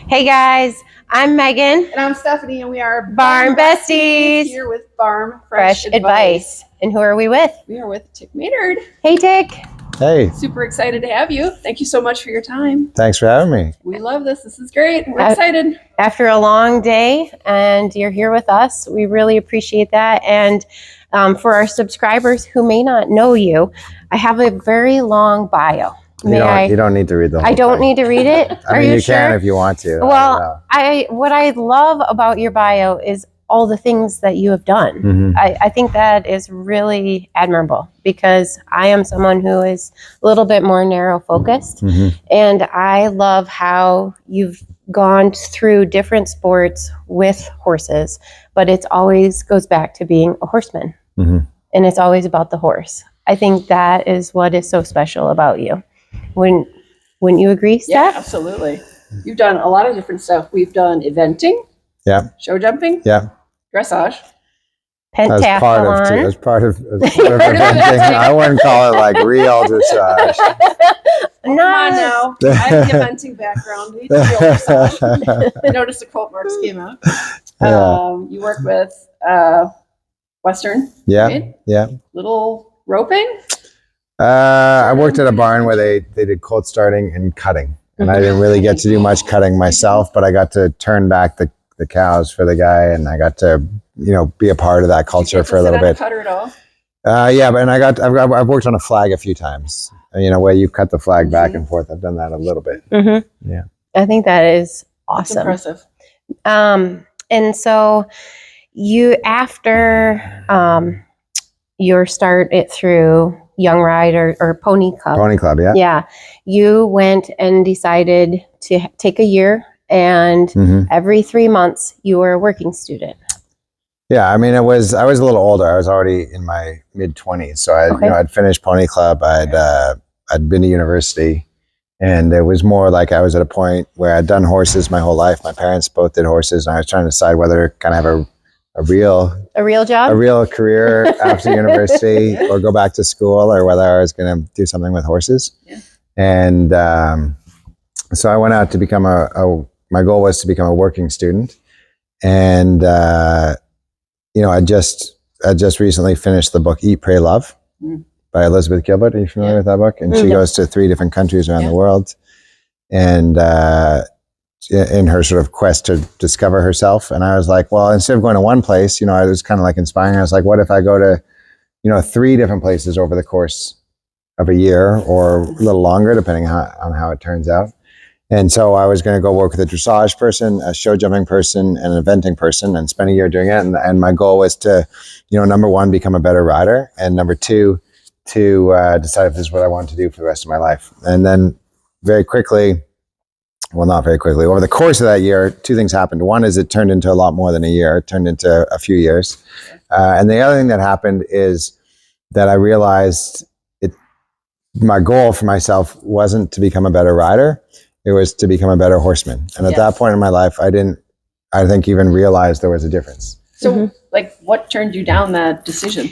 Hey guys, I'm Megan. And I'm Stephanie, and we are Barn Besties. Here with Barn Fresh Advice. And who are we with? We are with Tik Maynard. Hey Tik. Hey. Super excited to have you. Thank you so much for your time. Thanks for having me. We love this. This is great. We're excited. After a long day and you're here with us, we really appreciate that. And for our subscribers who may not know you, I have a very long bio. You don't need to read the whole I don't thing. need to read it? I mean, you can if you want to. Well, what I love about your bio is all the things that you have done. Mm-hmm. I think that is really admirable because I am someone who is a little bit more narrow focused. Mm-hmm. And I love how you've gone through different sports with horses, but it's always goes back to being a horseman. Mm-hmm. And it's always about the horse. I think that is what is so special about you. Wouldn't you agree, Steph? Yeah, absolutely. You've done a lot of different stuff. We've done eventing. Yeah. Show jumping. Yeah. Dressage. Pentathlon. As part of eventing. I wouldn't call it like real dressage. Come on now. I have the eventing background. We need real dressage. I noticed the quote marks came out. Yeah. You work with Western. Yeah. Right? Yeah. Little roping. I worked at a barn where they did colt starting and cutting. And I didn't really get to do much cutting myself, but I got to turn back the cows for the guy, and I got to, be a part of that culture for a little bit. Cutter at all? Yeah, but I've worked on a flag a few times. Where you cut the flag back and forth. I've done that a little bit. Mm-hmm. Yeah, I think that is awesome. That's impressive. And so you after your start it through Young Ride or Pony Club. Pony Club, yeah. Yeah, you went and decided to take a year, and every 3 months you were a working student. Yeah, I mean, I was a little older. I was already in my mid-20s, so I'd finished Pony Club. I'd been to university, and it was more like I was at a point where I'd done horses my whole life. My parents both did horses, and I was trying to decide whether to kind of have a real job, a real career after university, or go back to school, or whether I was going to do something with horses. Yeah. And so I went out to become my goal was to become a working student. And, I just recently finished the book, Eat, Pray, Love by Elizabeth Gilbert. Are you familiar with that book? And she goes to 3 different countries around the world. And, in her sort of quest to discover herself. And I was like, well, instead of going to one place, I was kind of like inspiring. I was like, what if I go to, 3 different places over the course of a year or a little longer, depending on how it turns out. And so I was going to go work with a dressage person, a show jumping person, and an eventing person, and spend a year doing it. And my goal was to, number 1, become a better rider. And number 2, to decide if this is what I wanted to do for the rest of my life. And then very quickly, well, not very quickly. Over the course of that year, 2 things happened. One is it turned into a lot more than a year. It turned into a few years. And the other thing that happened is that I realized my goal for myself wasn't to become a better rider. It was to become a better horseman. And at that point in my life, I think, even realize there was a difference. So, what turned you down that decision?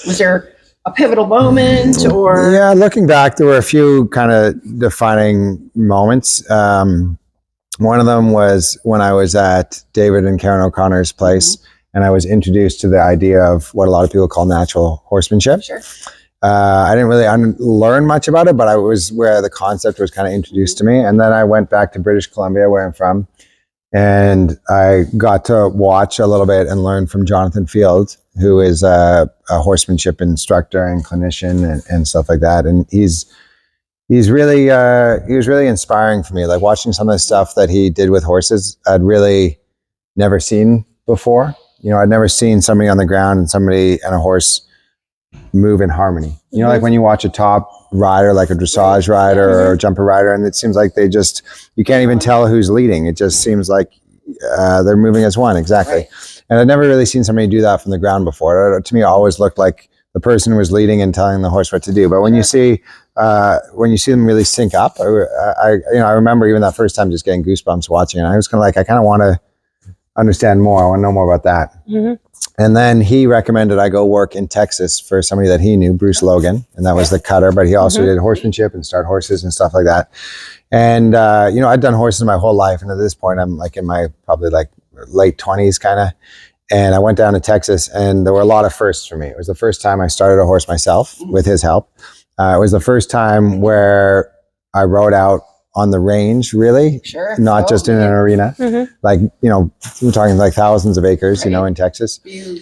Was there a pivotal moment, or? Yeah, looking back, there were a few kind of defining moments. One of them was when I was at David and Karen O'Connor's place, and I was introduced to the idea of what a lot of people call natural horsemanship. Sure. I didn't really learn much about it, but I was where the concept was kind of introduced to me. And then I went back to British Columbia, where I'm from, and I got to watch a little bit and learn from Jonathan Field, who is a horsemanship instructor and clinician and stuff like that. And he was really inspiring for me. Like watching some of the stuff that he did with horses, I'd really never seen before. I'd never seen somebody on the ground and somebody and a horse move in harmony. Like when you watch a top rider, like a dressage rider or a jumper rider, and it seems like you can't even tell who's leading. It just seems like they're moving as one. Exactly. Right. And I'd never really seen somebody do that from the ground before. To me, it always looked like the person was leading and telling the horse what to do. But when you see them really sync up, I remember even that first time just getting goosebumps watching it. I was kind of like, I kind of want to understand more. I want to know more about that. Mm-hmm. And then he recommended I go work in Texas for somebody that he knew, Bruce Logan, and that was the cutter, but he also did horsemanship and start horses and stuff like that. And, I'd done horses my whole life. And at this point, I'm like in my probably like late 20s kind of. And I went down to Texas, and there were a lot of firsts for me. It was the first time I started a horse myself with his help. It was the first time where I rode out on the range, really, not just in an arena. Like, we're talking like thousands of acres, in Texas. Were you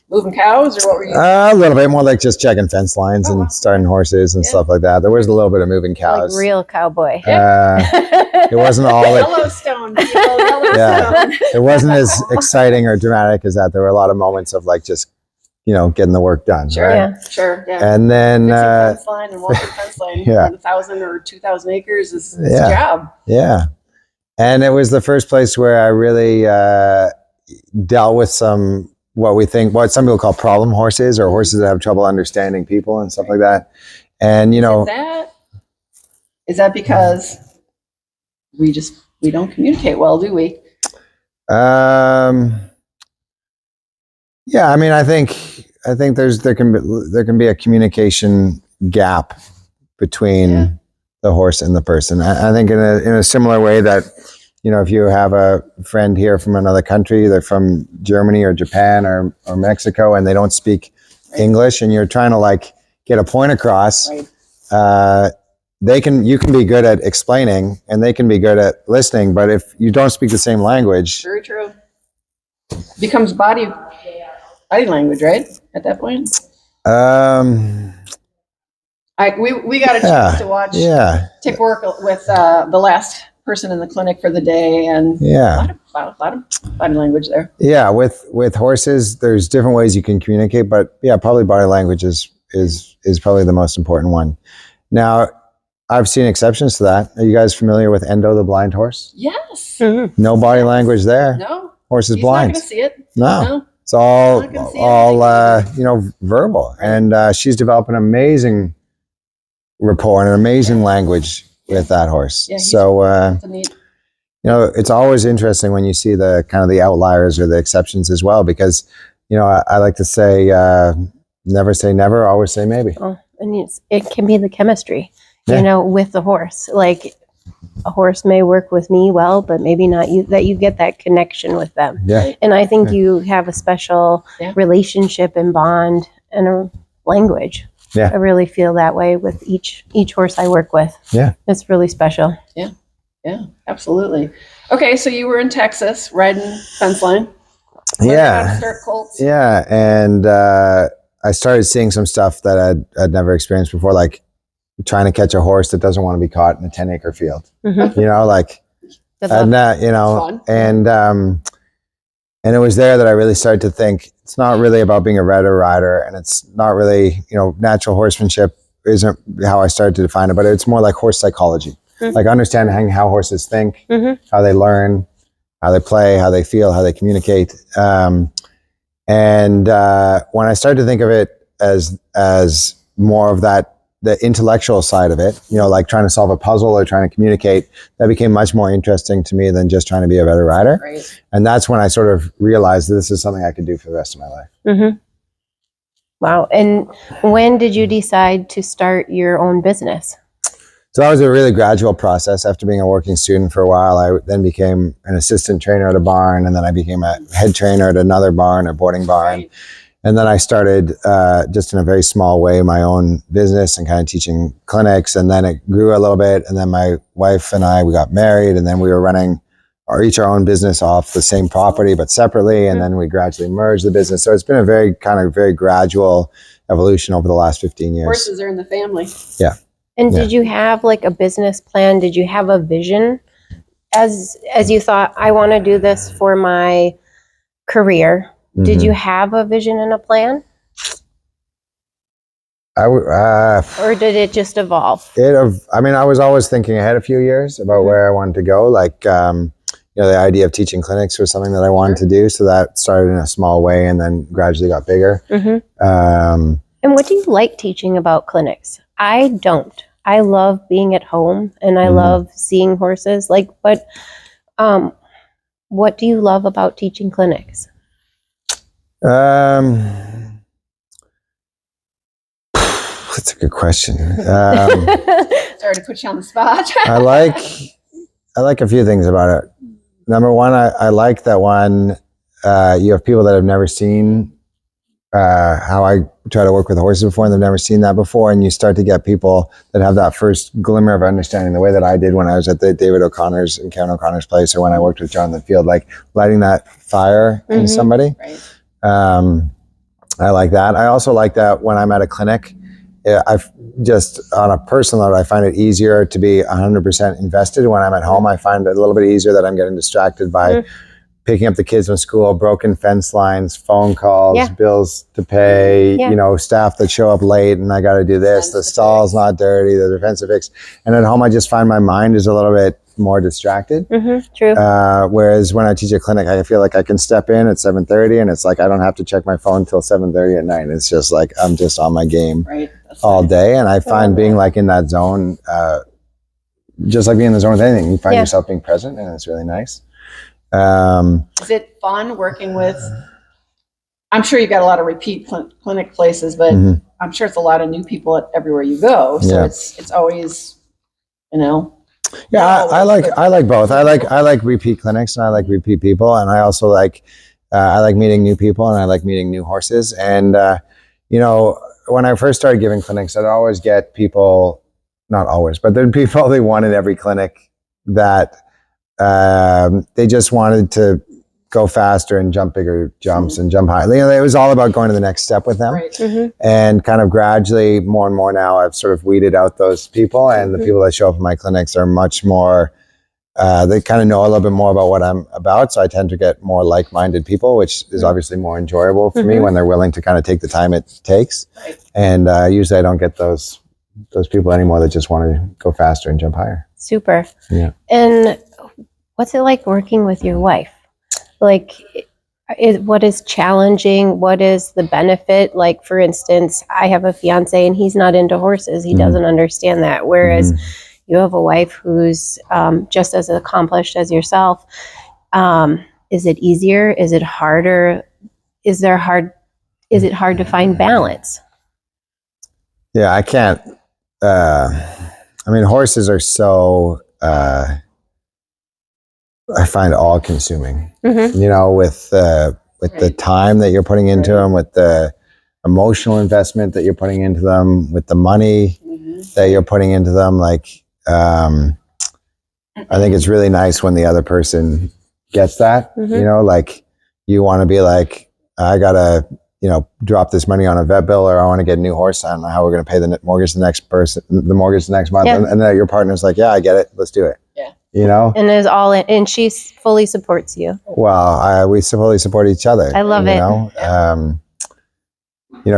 moving cows, or what were you? A little bit more like just checking fence lines and starting horses and stuff like that. There was a little bit of moving cows. Like real cowboy. It wasn't all Yellowstone. Yellowstone. It wasn't as exciting or dramatic as that. There were a lot of moments of like just, getting the work done. Sure, right? Sure. And then fence line and walking fence line on 1,000 or 2,000 acres is his job. Yeah. And it was the first place where I really dealt with what some people call problem horses, or horses that have trouble understanding people and stuff like that. And, Is that because we don't communicate well, do we? Yeah, I mean, I think there can be a communication gap between the horse and the person. I think in a similar way that, if you have a friend here from another country, they're from Germany or Japan or Mexico, and they don't speak English, and you're trying to like get a point across, you can be good at explaining, and they can be good at listening, but if you don't speak the same language, very true. Becomes body language, right? At that point. We got a chance to watch Tik work with the last person in the clinic for the day, and a lot of body language there. Yeah, with horses, there's different ways you can communicate, but probably body language is probably the most important one. Now, I've seen exceptions to that. Are you guys familiar with Endo, the blind horse? Yes. No body language there. No. Horse is blind. He's not going to see it. No. It's all verbal, and she's developed an amazing rapport and an amazing language with that horse. Yeah, so, it's always interesting when you see the kind of the outliers or the exceptions as well, because, I like to say, never say never, always say maybe. Oh, and it can be the chemistry, with the horse. Like a horse may work with me well, but maybe not you, that you get that connection with them. Yeah. And I think you have a special relationship and bond and a language. Yeah. I really feel that way with each horse I work with. Yeah. It's really special. Yeah. Yeah, absolutely. Okay, so you were in Texas riding fence line. Start colts. Yeah. And I started seeing some stuff that I'd never experienced before, like trying to catch a horse that doesn't want to be caught in a 10-acre field. Mm-hmm. And it was there that I really started to think it's not really about being a rider, and it's not really, natural horsemanship isn't how I started to define it, but it's more like horse psychology, like understanding how horses think, how they learn, how they play, how they feel, how they communicate. And when I started to think of it as more of that, the intellectual side of it, like trying to solve a puzzle or trying to communicate, that became much more interesting to me than just trying to be a better rider. Right. And that's when I sort of realized that this is something I could do for the rest of my life. Mm-hmm. Wow. And when did you decide to start your own business? So that was a really gradual process. After being a working student for a while, I then became an assistant trainer at a barn, and then I became a head trainer at another barn, a boarding barn. Right. And then I started just in a very small way my own business and kind of teaching clinics. And then it grew a little bit. And then my wife and we got married, and then we were running our own business off the same property, but separately. And then we gradually merged the business. So it's been a very gradual evolution over the last 15 years. Horses are in the family. Yeah. And did you have like a business plan? Did you have a vision as you thought, I want to do this for my career? Did you have a vision and a plan? Or did it just evolve? I was always thinking ahead a few years about where I wanted to go. Like, the idea of teaching clinics was something that I wanted to do. So that started in a small way and then gradually got bigger. And what do you like teaching about clinics? I don't. I love being at home, and I love seeing horses. What do you love about teaching clinics? It's That's a good question. Sorry to put you on the spot. I like a few things about it. Number one, I like that one, you have people that have never seen how I try to work with horses before, and they've never seen that before, and you start to get people that have that first glimmer of understanding, the way that I did when I was at the David O'Connor's and Kevin O'Connor's place, or when I worked with Jonathan Field, like lighting that fire in somebody. Right. I like that. I also like that when I'm at a clinic, I've just on a personal note, I find it easier to be 100% invested. When I'm at home, I find it a little bit easier that I'm getting distracted by picking up the kids from school, broken fence lines, phone calls, bills to pay, staff that show up late and I got to do this. The stall's not dirty, the defensive fix. And at home, I just find my mind is a little bit more distracted. True. Whereas when I teach a clinic, I feel like I can step in at 7:30 and it's like I don't have to check my phone till 7:30 at night. It's just like I'm just on my game all day. And I find being like in that zone, just like being in the zone with anything, you find yourself being present, and it's really nice. Is it fun working with, I'm sure you got a lot of repeat clinic places, but I'm sure it's a lot of new people everywhere you go. So it's always, Yeah, I like both. I like repeat clinics and I like repeat people, and I also like I like meeting new people and I like meeting new horses. And when I first started giving clinics, I'd always get people, not always, but there'd be probably one in every clinic that they just wanted to go faster and jump bigger jumps and jump high. It was all about going to the next step with them. And kind of gradually, more and more now, I've sort of weeded out those people, and the people that show up in my clinics are much more, they kind of know a little bit more about what I'm about. So I tend to get more like-minded people, which is obviously more enjoyable for me when they're willing to kind of take the time it takes. And usually I don't get those people anymore that just want to go faster and jump higher. Super. Yeah. And what's it like working with your wife? Like, what is challenging? What is the benefit? Like, for instance, I have a fiance and he's not into horses. He doesn't understand that. Whereas you have a wife who's just as accomplished as yourself. Is it easier? Is it harder? Is it hard to find balance? Yeah, I can't. Horses are so, I find all consuming, with the time that you're putting into them, with the emotional investment that you're putting into them, with the money that you're putting into them. Like, I think it's really nice when the other person gets that, like you want to be like, I gotta, drop this money on a vet bill, or I want to get a new horse. I don't know how we're going to pay the mortgage the next month. And then your partner's like, yeah, I get it. Let's do it. Yeah. And is all in, and she fully supports you. Well, we fully support each other. I love it.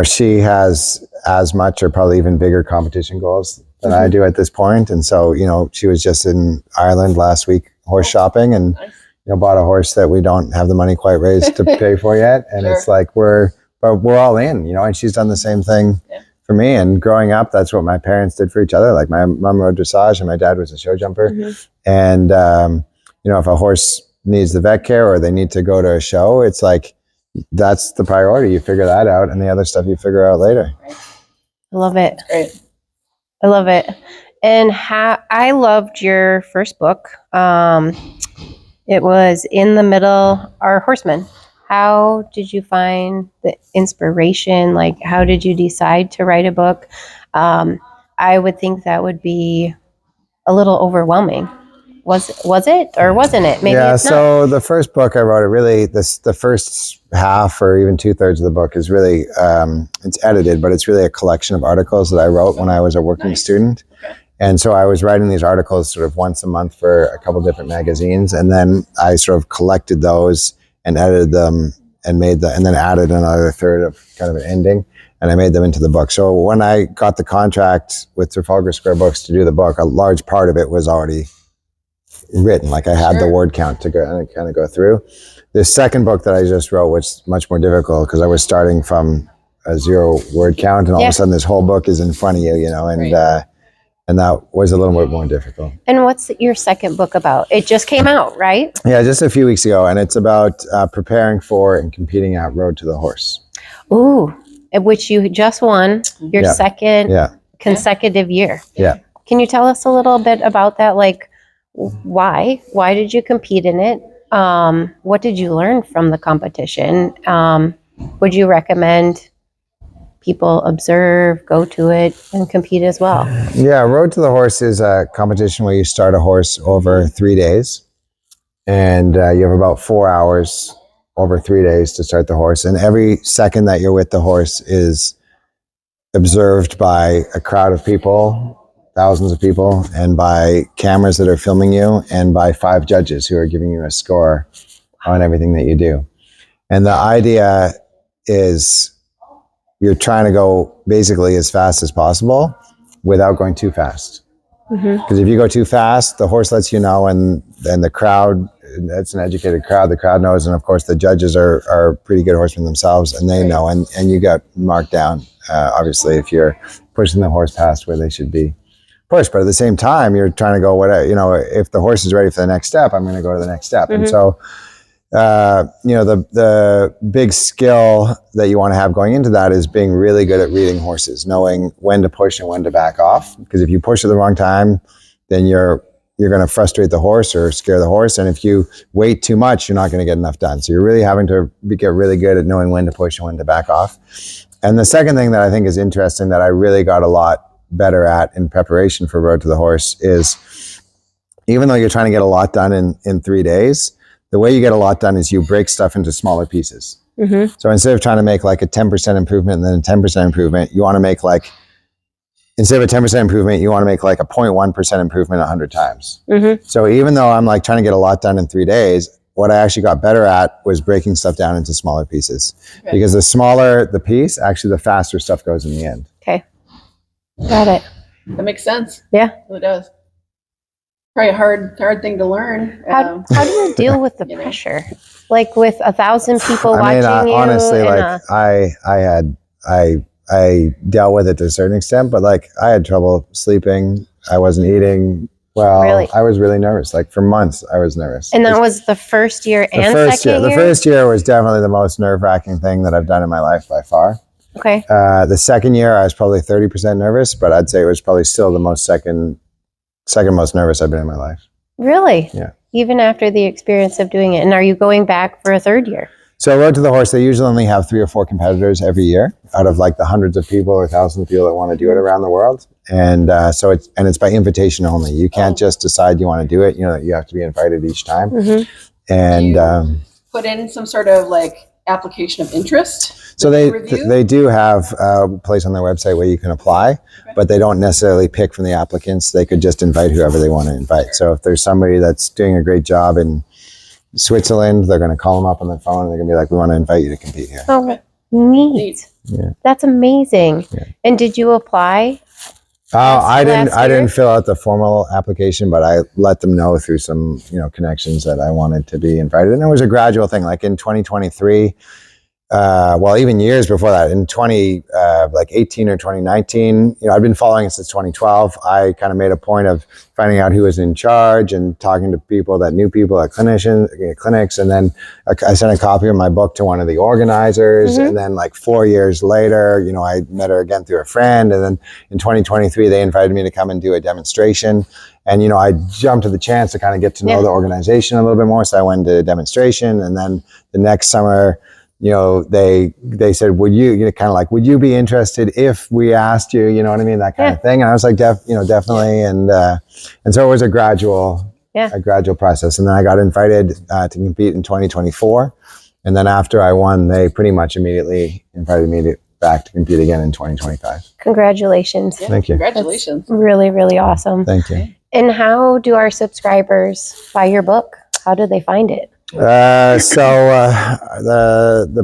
She has as much or probably even bigger competition goals than I do at this point. And so, she was just in Ireland last week horse shopping and, bought a horse that we don't have the money quite raised to pay for yet. And it's like, we're all in, and she's done the same thing for me. And growing up, that's what my parents did for each other. Like my mom rode dressage and my dad was a show jumper. And, if a horse needs the vet care or they need to go to a show, it's like, that's the priority. You figure that out, and the other stuff you figure out later. I love it. Great. I love it. And I loved your first book. It was In the Middle, Our Horsemen. How did you find the inspiration? Like, how did you decide to write a book? I would think that would be a little overwhelming. Was it, or wasn't it? Maybe it's not. So the first book I wrote, the first half or even 2/3 of the book is really, it's edited, but it's really a collection of articles that I wrote when I was a working student. And so I was writing these articles sort of once a month for a couple different magazines. And then I sort of collected those and edited them and and then added another third of kind of an ending. And I made them into the book. So when I got the contract with Trafalger Square Books to do the book, a large part of it was already written. Like I had the word count to kind of go through. The second book that I just wrote was much more difficult because I was starting from a 0 word count, and all of a sudden this whole book is in front of you, and that was a little bit more difficult. And what's your second book about? It just came out, right? Yeah, just a few weeks ago, and it's about preparing for and competing at Road to the Horse. Ooh, which you just won your second consecutive year. Yeah. Can you tell us a little bit about that? Like, why? Why did you compete in it? What did you learn from the competition? Would you recommend people observe, go to it, and compete as well? Yeah, Road to the Horse is a competition where you start a horse over 3 days, and you have about 4 hours over 3 days to start the horse. And every second that you're with the horse is observed by a crowd of people, thousands of people, and by cameras that are filming you, and by 5 judges who are giving you a score on everything that you do. And the idea is you're trying to go basically as fast as possible without going too fast. Because if you go too fast, the horse lets you know, and the crowd, that's an educated crowd, the crowd knows, and of course the judges are pretty good horsemen themselves, and they know, and you got marked down, obviously, if you're pushing the horse past where they should be pushed. But at the same time, you're trying to go, if the horse is ready for the next step, I'm going to go to the next step. And so, the big skill that you want to have going into that is being really good at reading horses, knowing when to push and when to back off. Because if you push at the wrong time, then you're going to frustrate the horse or scare the horse. And if you wait too much, you're not going to get enough done. So you're really having to get really good at knowing when to push and when to back off. And the second thing that I think is interesting that I really got a lot better at in preparation for Road to the Horse is, even though you're trying to get a lot done in 3 days, the way you get a lot done is you break stuff into smaller pieces. So instead of trying to make like a 10% improvement and then a 10% improvement, you want to make like, instead of a 10% improvement, you want to make like a 0.1% improvement 100 times. So even though I'm like trying to get a lot done in 3 days, what I actually got better at was breaking stuff down into smaller pieces. Because the smaller the piece, actually the faster stuff goes in the end. Okay. Got it. That makes sense. Yeah. It does. Probably a hard thing to learn. How do you deal with the pressure? Like with 1,000 people watching you? Honestly, like I dealt with it to a certain extent, but like I had trouble sleeping. I wasn't eating well. Really? I was really nervous. Like for months, I was nervous. And that was the first year and second year? The first year was definitely the most nerve-wracking thing that I've done in my life by far. Okay. The second year, I was probably 30% nervous, but I'd say it was probably still the second most nervous I've been in my life. Really? Yeah. Even after the experience of doing it. And are you going back for a third year? So Road to the Horse, they usually only have 3 or 4 competitors every year out of like the hundreds of people or thousands of people that want to do it around the world. And so it's by invitation only. You can't just decide you want to do it. You have to be invited each time. And do you put in some sort of like application of interest? So they do have a place on their website where you can apply, but they don't necessarily pick from the applicants. They could just invite whoever they want to invite. So if there's somebody that's doing a great job in Switzerland, they're going to call them up on the phone and they're going to be like, we want to invite you to compete here. Oh, neat. Yeah. That's amazing. Yeah. And did you apply? I didn't fill out the formal application, but I let them know through some, connections that I wanted to be invited. And it was a gradual thing. Like in 2023, even years before that, in 2018 or 2019, I've been following it since 2012. I kind of made a point of finding out who was in charge and talking to people that knew people at clinics. And then I sent a copy of my book to one of the organizers. And then like 4 years later, I met her again through a friend. And then in 2023, they invited me to come and do a demonstration. And, I jumped at the chance to kind of get to know the organization a little bit more. So I went to a demonstration. And then the next summer, they said, would you be interested if we asked you, that kind of thing. And I was like, definitely. And so it was a gradual process. And then I got invited to compete in 2024. And then after I won, they pretty much immediately invited me back to compete again in 2025. Congratulations. Yeah, thank you. Congratulations. That's really, really awesome. Thank you. And how do our subscribers buy your book? How do they find it? The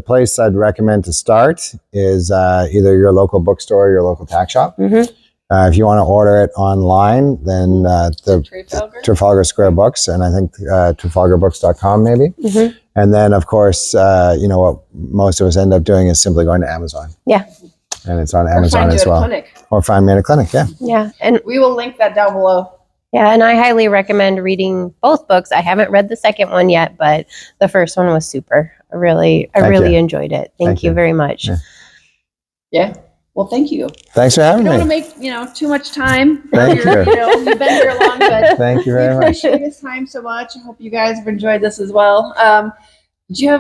place I'd recommend to start is either your local bookstore or your local tack shop. If you want to order it online, then the Trafalgar Square Books, and I think trafalgarbooks.com maybe. And then, of course, what most of us end up doing is simply going to Amazon. Yeah. And it's on Amazon as well. Or find me at a clinic, Yeah. And we will link that down below. Yeah, and I highly recommend reading both books. I haven't read the second one yet, but the first one was super. I really enjoyed it. Thank you very much. Yeah. Well, thank you. Thanks for I having don't want to me. make, too much time. Thank you. You've been here long, but Thank you we very much. appreciate this time so much. I hope you guys have enjoyed this as well. Do you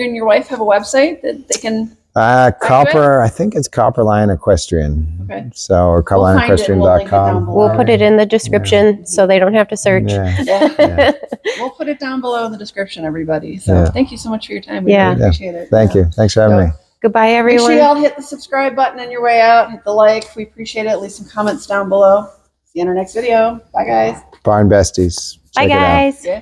and your wife have a website that they can? Copper, I think it's Copperline Equestrian. Okay. So, or We'll find it and we'll link it down copperlineequestrian.com. below. We'll put it in the description so they don't have to search. Yeah. Yeah. We'll put it down below in the description, everybody. So Yeah. thank you so much for your time. We Yeah. really appreciate it. Thank you. Thanks for having me. Goodbye, Make everyone. sure you all hit the subscribe button on your way out. Hit the like. We appreciate it. Leave some comments down below. See you in our next video. Bye, guys. Barn Besties. Bye, Check it out. guys. Yeah.